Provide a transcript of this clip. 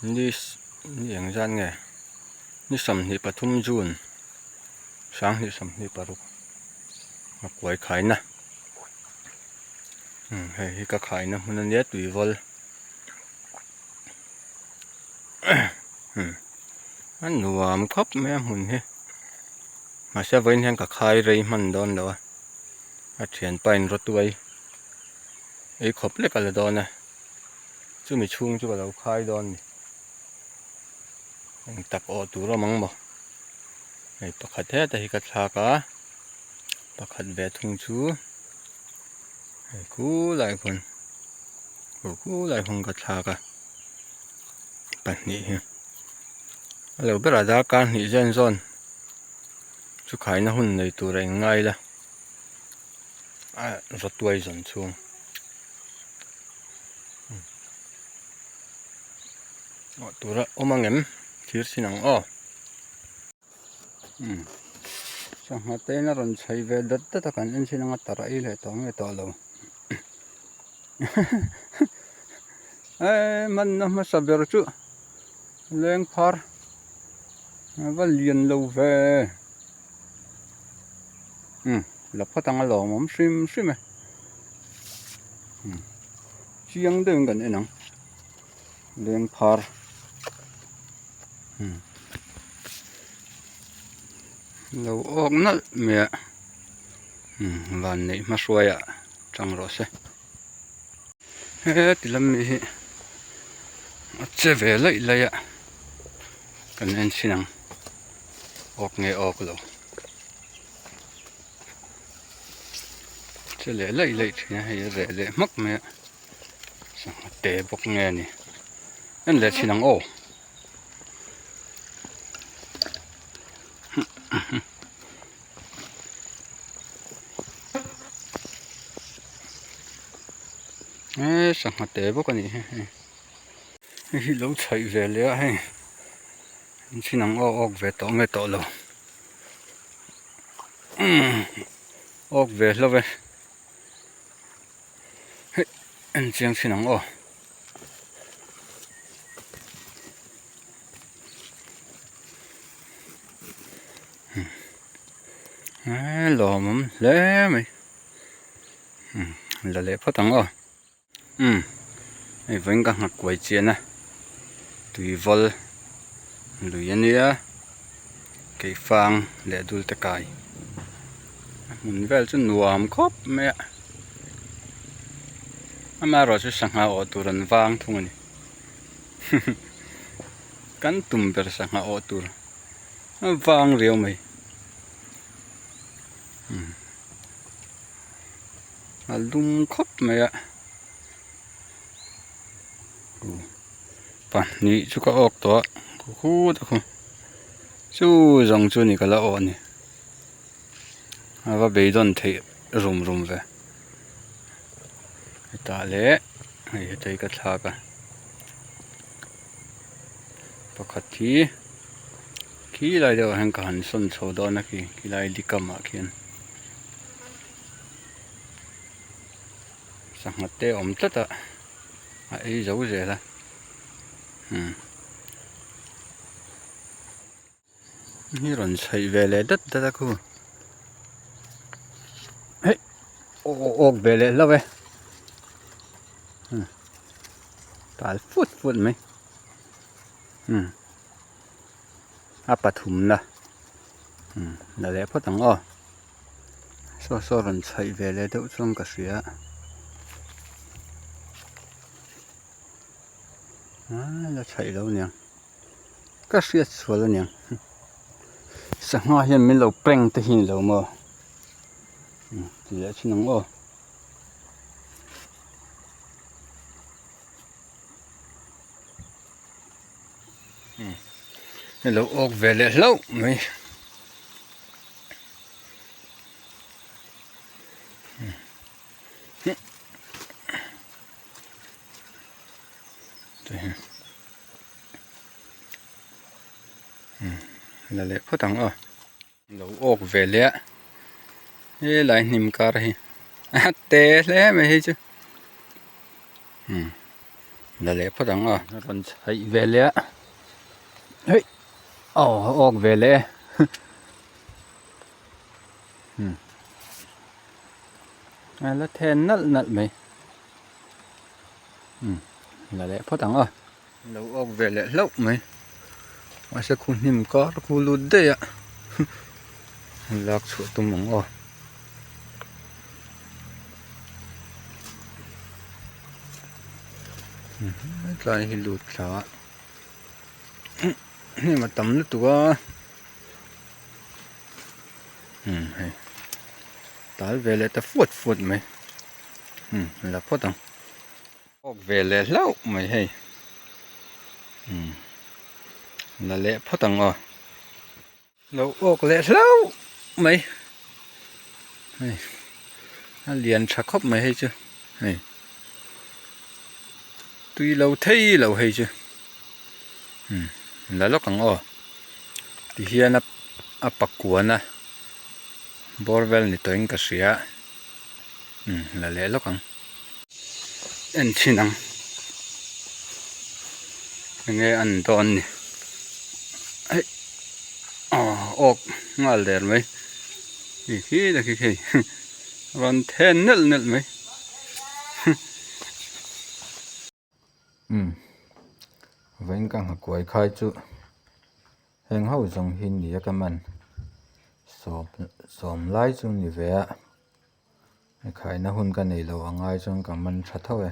นี่อย่างจันไงนี่สำนีปทุมจูนช้างนี่สำนีปรุกมาไว้ขายนะเฮ้ยก็ขายนะมันนั่นเนี้ยตุยวอลอันหนูมครบแม่หุ่นเฮมาเสียไว้ยังก็ขายเลยมันโดนแล้วอาเฉียนไปรถตัวไอ้ขบเล็กอะไรโดนนะจู่มีชุ่งจู่เราขายโดนตักออตัวเรามั้งบ่ไอ้ปะขัดแท้แต่ที่กระชากะปะขัดแวะทุ่งชูไอ้คู่หลายคนกระชากะปันนี้เราไปราดาการนี่เจนซอนชุขายนะหุ่นในตัวแรงง่ายละรถตัวส่วนช่วงตัวละโอมังเอ็มที่สินังอ้อสังหารเตนรอนใช้เวดดัตตะกันอินสินังตระอีเลยตัวไม่ตัวเรามันน่ะมาสับเบอร์จูเลี้ยงพาร์ว่าเลียนเราเวหลับพัตังหล่อมันซิมเชียงเดินกันเองนังเลี้ยงพาร์เราออกนั่นเมียวันนี้มาช่วยจังรอสิติลมีเจ็บเลยกันเองสินังออกไงออกเราเจ็บเลยที่นี่ให้เลยมักเมียสังเตะบกไงนี่นั่นเลยสินังโอสังเตะบกนี่ที่เราใช้เวลาให้สินังออกเวทไม่ต่อเราออกเวแล้วเว้ยอันเจียงสินังออกหล่อมั้งเล่ไหมละเละพอตั้งออกไอ้เวงก็หักไว้เจียนะตุยวอลลุยนี่เกี่ยฟังเละดูตะไคร้มันเวลจนหวามครบแม่มารอจะสังหาออตุรันวางทุ่งนี่กันตุ่มเปอร์สังหาออตุรวางเรียวไหมลุมครบไหมป่านนี้ชุกออกตัวคู่ตะคุจู่จงจู่นี่ก็ละอ่อนนี่ว่าเบยดอนเทรุมเวตาเละไอ้ใจกระชากปกติขี้ไรเดียวแห่งการสนโซดอนักขี้ไรลิกามาเขียนสังเตอมตัดไอ้เจ้าเจ้าละนี่รอนใช้เวลาดัดตะคูเฮ้ยออกเวลาแล้วเว้ยตาฟุดไหมปฐุมนะนั่นแหละพอตั้งอ้อโซรอนใช้เวลาเดี๋ยวช่วงกระเสียแล้วใช้แล้วเนี่ยก็เสียส่วนแล้วเนี่ยสังหารยังไม่เราเปล่งแต่หินเรามาทีละชิ้นน้องอ้อเราออกเวลาแล้วไม่นั่นแหละพอตั้งอ้อเราออกเวลาหลายนิมการ์ให้เตะแล้วไม่ใช่จ้ะ là lẽ phát đắng à còn thấy về lẽ hey ọc về lẽ là then nát nát mày là lẽ phát đắng à lâu ọc về lẽ lâu mày mà sẽ không nhìn có khu lụt đây ạ lạc sụt tung mỏng à lại thì lụt sao nhưng mà tắm nước tụi hay tao về lại ta phượt phượt mày là phớt tao về lại lâu mày hay là lẽ phớt tao à lâu ốc lẽ lâu mày hay nó liền chặt khóc mày hay chưa hay tuy lâu thấy lâu hay chưa là lúc càng thì hiện à bạc cuốn à borewell này tôi cái gì á là lẽ lúc càng anh chỉ năng nghe anh đòn nè ấy ốc ngal đẹp mấy khi là khi còn thêm nứt nứt mấy vẫn càng học quay khai chú hàng hậu dòng hình gì cái mình xóm lái chú như vậy khai nó hun cái này lâu ngay trong cả mình sát thôi